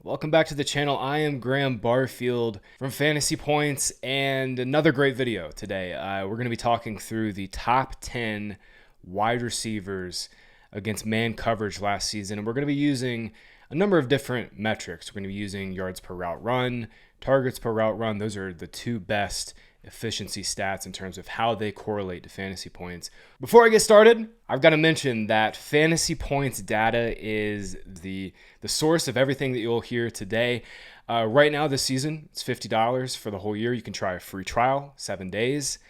Welcome back to the channel. I am Graham Barfield from Fantasy Points, and another great video today. We're going to be talking through the top 10 wide receivers against man coverage last season, and we're going to be using a number of different metrics. We're going to be using yards per route run, targets per route run. Those are the two best efficiency stats in terms of how they correlate to fantasy points. Before I get started, I've got to mention that fantasy points data is the source of everything that you'll hear today. Right now this season, it's $50 for the whole year. You can try a free trial, 7 days.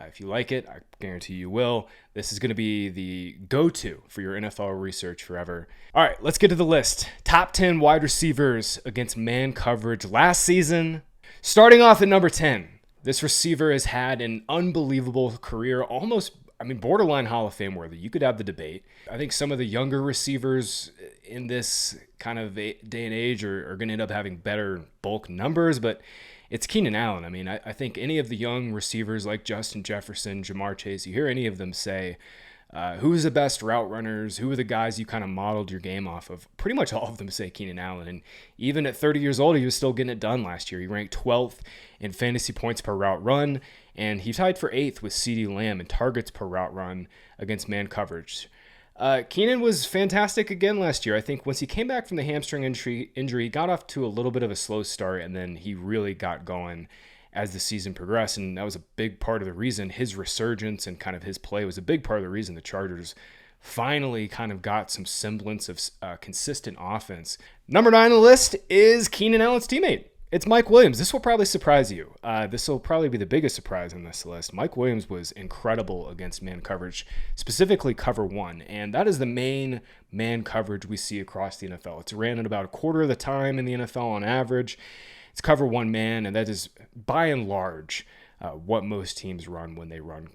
If you like it, I guarantee you will. This is going to be the go-to for your NFL research forever. All right, let's get to the list. Top 10 wide receivers against man coverage last season. Starting off at number 10. This receiver has had an unbelievable career, borderline Hall of Fame worthy. You could have the debate. I think some of the younger receivers in this kind of day and age are going to end up having better bulk numbers, but it's Keenan Allen. I think any of the young receivers like Justin Jefferson, Jamar Chase, you hear any of them say, who's the best route runners? Who are the guys you kind of modeled your game off of? Pretty much all of them say Keenan Allen. And even at 30 years old, he was still getting it done last year. He ranked 12th in fantasy points per route run, and he tied for 8th with CeeDee Lamb in targets per route run against man coverage. Keenan was fantastic again last year. I think once he came back from the hamstring injury, he got off to a little bit of a slow start, and then he really got going as the season progressed, and that was a big part of the reason his resurgence and kind of his play was a big part of the reason the Chargers finally kind of got some semblance of consistent offense. Number 9 on the list is Keenan Allen's teammate. It's Mike Williams. This will probably surprise you. This will probably be the biggest surprise on this list. Mike Williams was incredible against man coverage, specifically cover one, and that is the main man coverage we see across the NFL. It's ran at about a quarter of the time in the NFL on average. It's cover one man, and that is by and large what most teams run when they run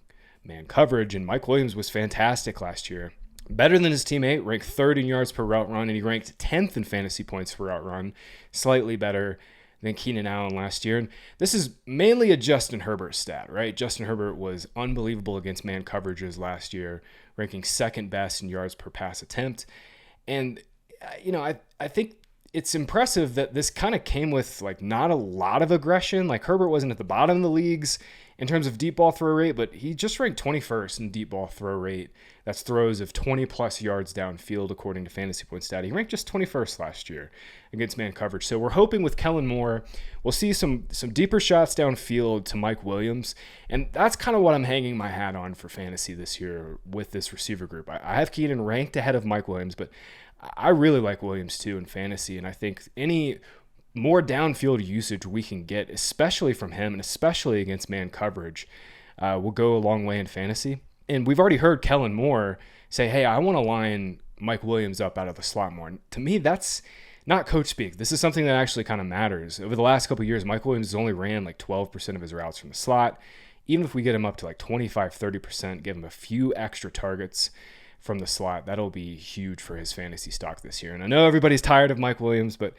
man coverage. And Mike Williams was fantastic last year. Better than his teammate, ranked 3rd in yards per route run, and he ranked 10th in fantasy points per route run, slightly better than Keenan Allen last year. And this is mainly a Justin Herbert stat, right? Justin Herbert was unbelievable against man coverages last year, ranking 2nd best in yards per pass attempt. And, I think it's impressive that this kind of came with not a lot of aggression. Herbert wasn't at the bottom of the leagues in terms of deep ball throw rate, but he just ranked 21st in deep ball throw rate. That's throws of 20 plus yards downfield according to Fantasy Points data. He ranked just 21st last year against man coverage. So we're hoping with Kellen Moore, we'll see some deeper shots downfield to Mike Williams. And that's kind of what I'm hanging my hat on for fantasy this year with this receiver group. I have Keenan ranked ahead of Mike Williams, but I really like Williams too in fantasy, and I think any more downfield usage we can get, especially from him and especially against man coverage, will go a long way in fantasy. And we've already heard Kellen Moore say, hey, I want to line Mike Williams up out of the slot more. And to me, that's not coach speak. This is something that actually kind of matters. Over the last couple of years, Mike Williams has only ran 12% of his routes from the slot. Even if we get him up to 25, 30%, give him a few extra targets from the slot, that'll be huge for his fantasy stock this year. And I know everybody's tired of Mike Williams, but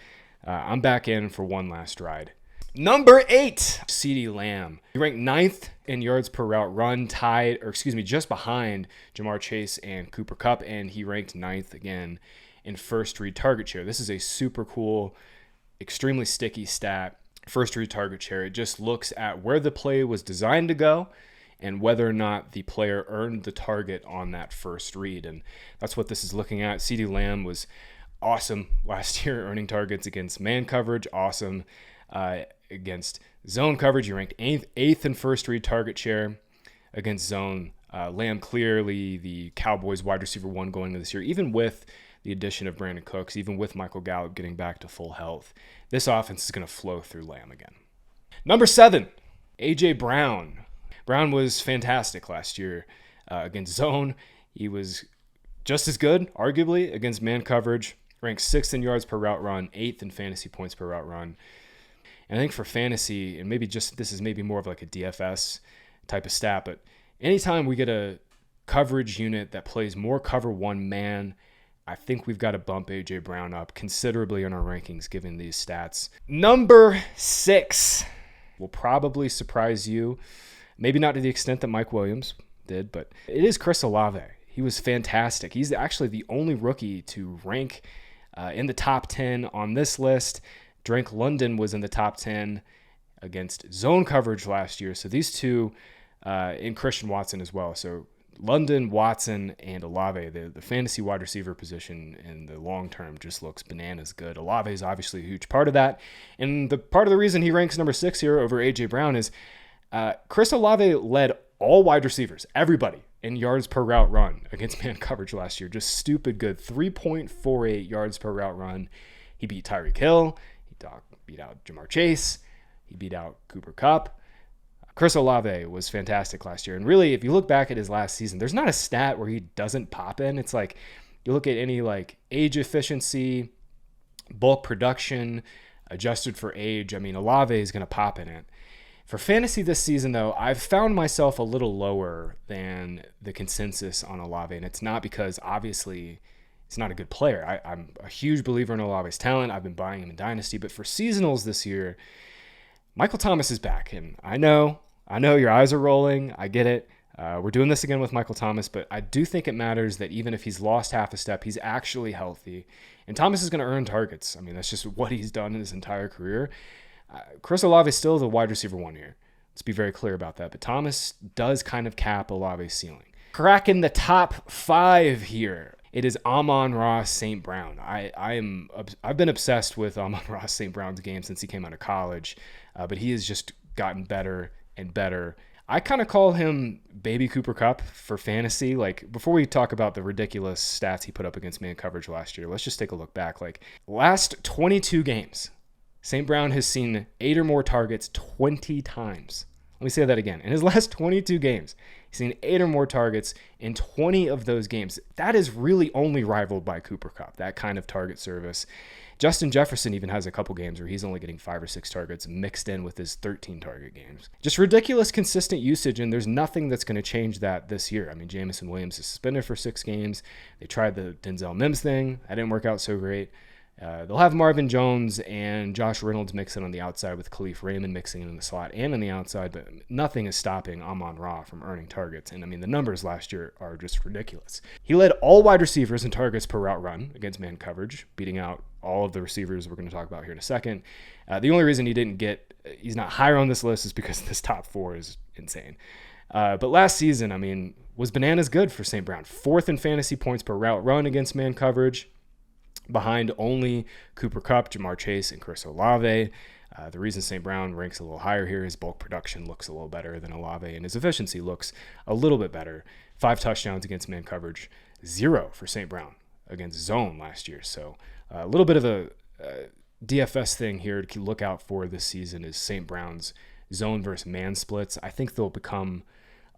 I'm back in for one last ride. Number 8, CeeDee Lamb. He ranked 9th in yards per route run, just behind Jamar Chase and Cooper Kupp, and he ranked 9th again in first read target share. This is a super cool, extremely sticky stat. First read target share. It just looks at where the play was designed to go and whether or not the player earned the target on that first read. And that's what this is looking at. CeeDee Lamb was awesome last year, earning targets against man coverage, awesome against zone coverage. He ranked 8th in first read target share against zone. Lamb clearly the Cowboys wide receiver 1 going into this year, even with the addition of Brandon Cooks, even with Michael Gallup getting back to full health. This offense is going to flow through Lamb again. Number 7, A.J. Brown. Brown was fantastic last year against zone. He was just as good, arguably, against man coverage. Ranked 6th in yards per route run, 8th in fantasy points per route run. And I think for fantasy, and this is maybe more of a DFS type of stat, but anytime we get a coverage unit that plays more cover one man, I think we've got to bump A.J. Brown up considerably in our rankings given these stats. Number 6 will probably surprise you. Maybe not to the extent that Mike Williams did, but it is Chris Olave. He was fantastic. He's actually the only rookie to rank In the top 10 on this list, Drake London was in the top 10 against zone coverage last year. So these two, in Christian Watson as well. So London, Watson, and Olave, the fantasy wide receiver position in the long term just looks bananas good. Olave is obviously a huge part of that. And the part of the reason he ranks number 6 here over A.J. Brown is Chris Olave led all wide receivers, everybody, in yards per route run against man coverage last year. Just stupid good. 3.48 yards per route run. He beat Tyreek Hill. He beat out Jamar Chase. He beat out Cooper Kupp. Chris Olave was fantastic last year. And really, if you look back at his last season, there's not a stat where he doesn't pop in. It's like you look at any like age efficiency, bulk production, adjusted for age. I mean, Olave is going to pop in it. For fantasy this season, though, I've found myself a little lower than the consensus on Olave. And it's not because, obviously, he's not a good player. I'm a huge believer in Olave's talent. I've been buying him in Dynasty. But for seasonals this year, Michael Thomas is back, and I know your eyes are rolling. I get it. We're doing this again with Michael Thomas, but I do think it matters that even if he's lost half a step, he's actually healthy. And Thomas is going to earn targets. I mean, that's just what he's done in his entire career. Chris Olave is still the wide receiver 1 here. Let's be very clear about that. But Thomas does kind of cap Olave's ceiling. Cracking the top 5 here. It is Amon-Ra St. Brown. I've been obsessed with Amon-Ra St. Brown's game since he came out of college, but he has just gotten better and better. I kind of call him Baby Cooper Kupp for fantasy. Like, before we talk about the ridiculous stats he put up against man coverage last year, let's just take a look back. Like, last 22 games, St. Brown has seen 8 or more targets 20 times. Let me say that again. In his last 22 games, he's seen 8 or more targets in 20 of those games. That is really only rivaled by Cooper Kupp, that kind of target service. Justin Jefferson even has a couple games where he's only getting 5 or 6 targets mixed in with his 13 target games. Just ridiculous consistent usage, and there's nothing that's going to change that this year. I mean, Jamison Williams is suspended for 6 games. They tried the Denzel Mims thing. That didn't work out so great. They'll have Marvin Jones and Josh Reynolds mixing on the outside with Khalif Raymond mixing in the slot and on the outside, but nothing is stopping Amon-Ra from earning targets. And I mean, the numbers last year are just ridiculous. He led all wide receivers in targets per route run against man coverage, beating out all of the receivers we're going to talk about here in a second. The only reason he's not higher on this list is because this top 4 is insane. But last season, I mean, was bananas good for St. Brown. 4th in fantasy points per route run against man coverage, behind only Cooper Kupp, Jamar Chase, and Chris Olave. The reason St. Brown ranks a little higher here, his bulk production looks a little better than Olave, and his efficiency looks a little bit better. 5 touchdowns against man coverage, 0 for St. Brown against zone last year. So a little bit of a DFS thing here to look out for this season is St. Brown's zone versus man splits. I think they'll become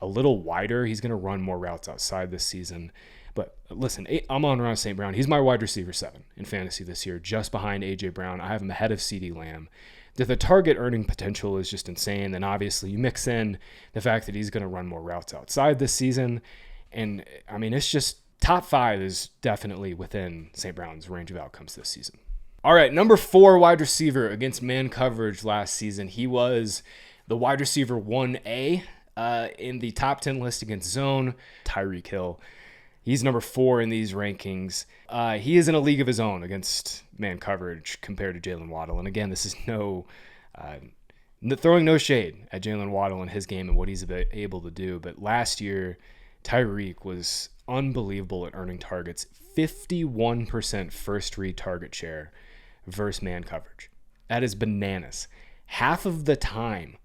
a little wider. He's going to run more routes outside this season. But listen, Amon-Ra St. Brown, he's my wide receiver 7 in fantasy this year, just behind A.J. Brown. I have him ahead of CeeDee Lamb. The target earning potential is just insane. And obviously you mix in the fact that he's going to run more routes outside this season. And I mean, it's just top 5 is definitely within St. Brown's range of outcomes this season. All right, number 4 wide receiver against man coverage last season. He was the wide receiver 1A in the top 10 list against zone, Tyreek Hill. He's number 4 in these rankings. He is in a league of his own against man coverage compared to Jalen Waddle. And again, this is throwing no shade at Jalen Waddle and his game and what he's able to do. But last year, Tyreek was unbelievable at earning targets. 51% first read target share versus man coverage. That is bananas. Half of the time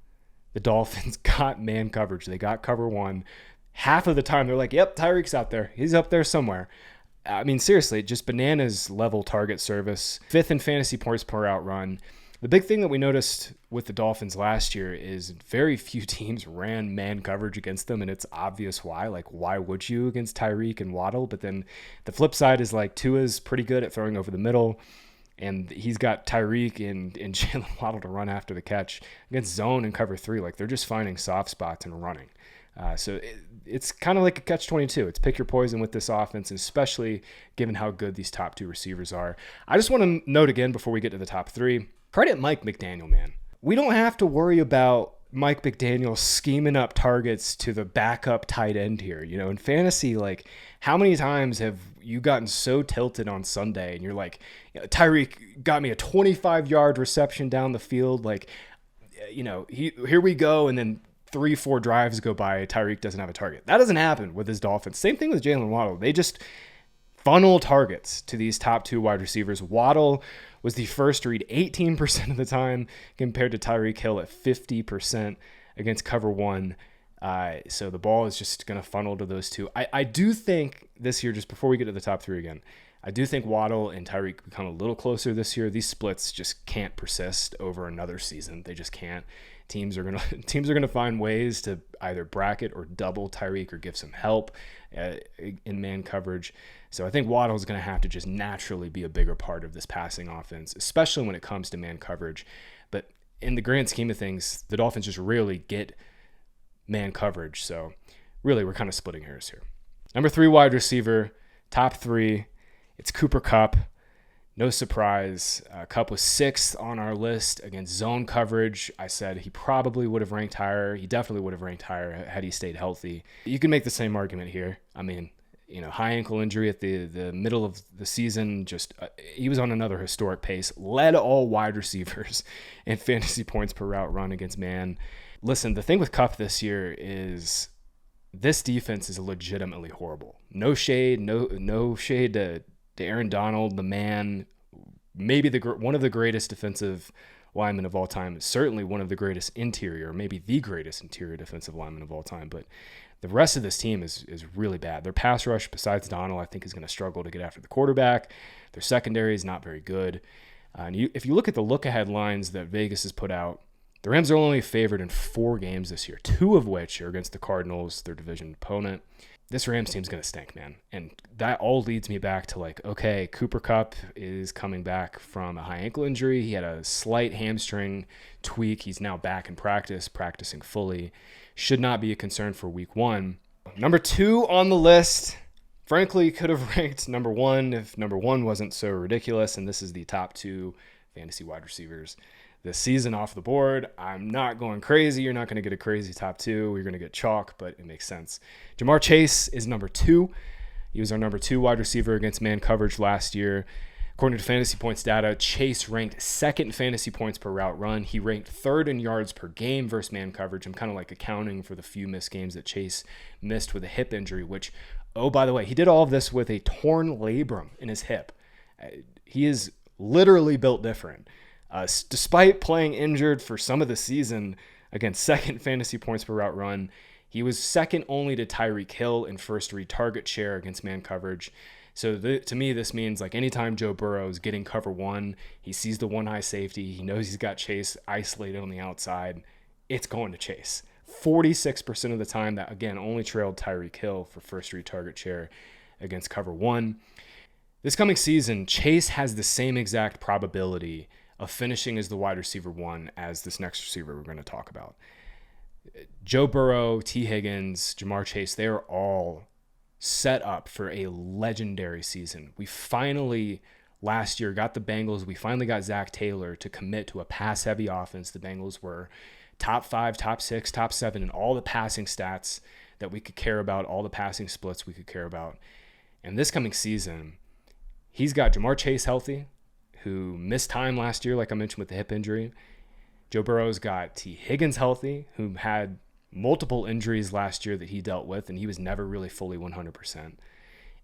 the Dolphins got man coverage, they got cover 1. Half of the time, they're like, yep, Tyreek's out there. He's up there somewhere. I mean, seriously, just bananas level target service. 5th in fantasy points per route run. The big thing that we noticed with the Dolphins last year is very few teams ran man coverage against them, and it's obvious why. Like, why would you against Tyreek and Waddle? But then the flip side is like Tua's pretty good at throwing over the middle, and he's got Tyreek and Jalen Waddle to run after the catch. Against zone and cover 3, like they're just finding soft spots and running. So it's kind of like a catch-22. It's pick your poison with this offense, and especially given how good these top 2 receivers are. I just want to note again before we get to the top 3, credit Mike McDaniel, man. We don't have to worry about Mike McDaniel scheming up targets to the backup tight end here. In fantasy, like, how many times have you gotten so tilted on Sunday and you're like, Tyreek got me a 25-yard reception down the field. Like, here we go. And then 3-4 drives go by. Tyreek doesn't have a target. That doesn't happen with his Dolphins. Same thing with Jalen Waddle. They just funnel targets to these top two wide receivers. Waddle was the first read 18% of the time compared to Tyreek Hill at 50% against cover one. So the ball is just going to funnel to those two. I do think this year, just before we get to the top three again, I do think Waddle and Tyreek become a little closer this year. These splits just can't persist over another season. They just can't. Teams are gonna find ways to either bracket or double Tyreek or give some help in man coverage. So I think Waddle is going to have to just naturally be a bigger part of this passing offense, especially when it comes to man coverage. But in the grand scheme of things, the Dolphins just rarely get man coverage. So really, we're kind of splitting hairs here. Number 3 wide receiver, top 3, it's Cooper Kupp. No surprise. Kupp was 6th on our list against zone coverage. I said he probably would have ranked higher. He definitely would have ranked higher had he stayed healthy. You can make the same argument here. I mean, high ankle injury at the middle of the season. Just he was on another historic pace. Led all wide receivers in fantasy points per route run against man. Listen, the thing with Kupp this year is this defense is legitimately horrible. No shade, no shade to Aaron Donald, the man, maybe one of the greatest defensive linemen of all time, certainly one of the greatest interior, maybe the greatest interior defensive lineman of all time. But the rest of this team is really bad. Their pass rush, besides Donald, I think is going to struggle to get after the quarterback. Their secondary is not very good. And if you look at the look-ahead lines that Vegas has put out, the Rams are only favored in 4 games this year, 2 of which are against the Cardinals, their division opponent. This Rams team's going to stink, man. And that all leads me back to okay, Cooper Kupp is coming back from a high ankle injury. He had a slight hamstring tweak. He's now back in practicing fully. Should not be a concern for week 1. Number 2 on the list, frankly, could have ranked number 1 if number 1 wasn't so ridiculous. And this is the top 2 fantasy wide receivers this season off the board. I'm not going crazy. You're not going to get a crazy top 2. You're going to get chalk, but it makes sense. Jamar Chase is number 2. He was our number 2 wide receiver against man coverage last year. According to Fantasy Points data, Chase ranked 2nd in fantasy points per route run. He ranked 3rd in yards per game versus man coverage. I'm kind of accounting for the few missed games that Chase missed with a hip injury, which, oh, by the way, he did all of this with a torn labrum in his hip. He is literally built different. Despite playing injured for some of the season, again, 2nd fantasy points per route run, he was 2nd only to Tyreek Hill in first read target share against man coverage. So to me, this means anytime Joe Burrow is getting cover 1, he sees the one high safety, he knows he's got Chase isolated on the outside, it's going to Chase. 46% of the time, that again only trailed Tyreek Hill for first read target share against cover 1. This coming season, Chase has the same exact probability of finishing as the wide receiver 1 as this next receiver we're going to talk about. Joe Burrow, T. Higgins, Jamar Chase, they are all set up for a legendary season. We finally, last year, got the Bengals. We finally got Zach Taylor to commit to a pass-heavy offense. The Bengals were top 5, top 6, top 7 in all the passing stats that we could care about, all the passing splits we could care about. And this coming season, he's got Jamar Chase healthy, who missed time last year, like I mentioned with the hip injury. Joe Burrow's got T. Higgins healthy, who had multiple injuries last year that he dealt with, and he was never really fully 100%.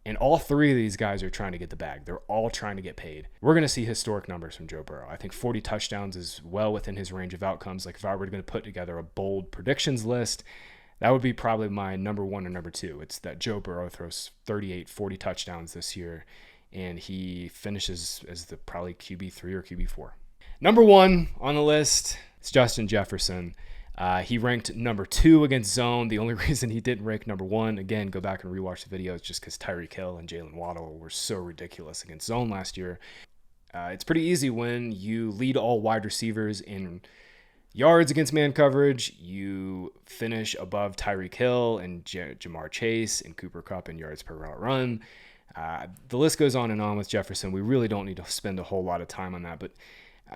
And all 3 of these guys are trying to get the bag. They're all trying to get paid. We're going to see historic numbers from Joe Burrow. I think 40 touchdowns is well within his range of outcomes. If I were going to put together a bold predictions list, that would be probably my number 1 or number 2. It's that Joe Burrow throws 38, 40 touchdowns this year, and he finishes as the probably QB3 or QB4. Number 1 on the list is Justin Jefferson. He ranked number 2 against zone. The only reason he didn't rank number 1, again, go back and rewatch the video, is just because Tyreek Hill and Jalen Waddle were so ridiculous against zone last year. It's pretty easy when you lead all wide receivers in yards against man coverage. You finish above Tyreek Hill and Jamar Chase and Cooper Kupp in yards per route run. The list goes on and on with Jefferson. We really don't need to spend a whole lot of time on that. But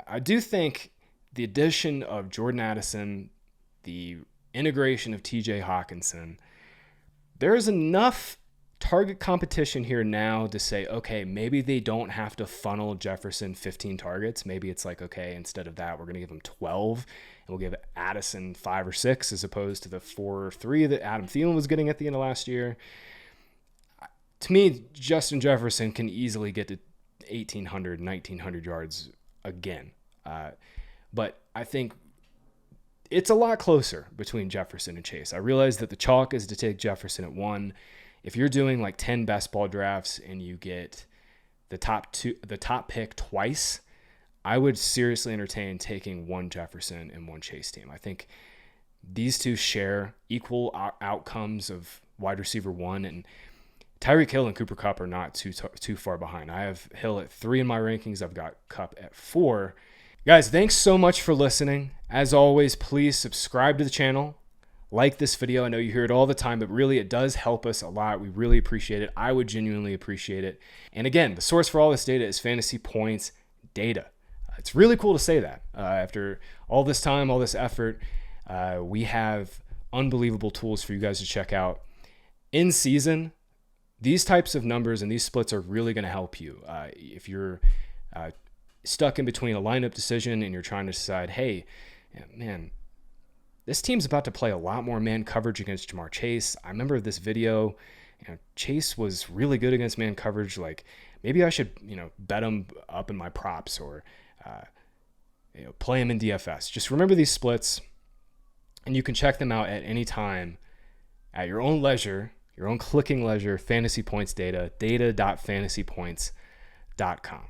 I do think the addition of Jordan Addison, the integration of TJ Hawkinson, there is enough target competition here now to say, okay, maybe they don't have to funnel Jefferson 15 targets. Maybe it's like, okay, instead of that, we're going to give him 12 and we'll give Addison 5 or 6 as opposed to the 4 or 3 that Adam Thielen was getting at the end of last year. To me, Justin Jefferson can easily get to 1,800, 1,900 yards again. But I think it's a lot closer between Jefferson and Chase. I realize that the chalk is to take Jefferson at 1. If you're doing like 10 best ball drafts and you get the top pick twice, I would seriously entertain taking one Jefferson and one Chase team. I think these two share equal outcomes of wide receiver 1, and Tyreek Hill and Cooper Kupp are not too far behind. I have Hill at 3 in my rankings. I've got Kupp at 4. Guys, thanks so much for listening. As always, please subscribe to the channel. Like this video. I know you hear it all the time, but really it does help us a lot. We really appreciate it. I would genuinely appreciate it. And again, the source for all this data is Fantasy Points data. It's really cool to say that. After all this time, all this effort, we have unbelievable tools for you guys to check out. In season, these types of numbers and these splits are really going to help you. If you're stuck in between a lineup decision and you're trying to decide, hey, man, this team's about to play a lot more man coverage against Jamar Chase. I remember this video, Chase was really good against man coverage. Like maybe I should, bet him up in my props or, play him in DFS. Just remember these splits, and you can check them out at any time at your own leisure, your own clicking leisure. Fantasy Points data, data.fantasypoints.com.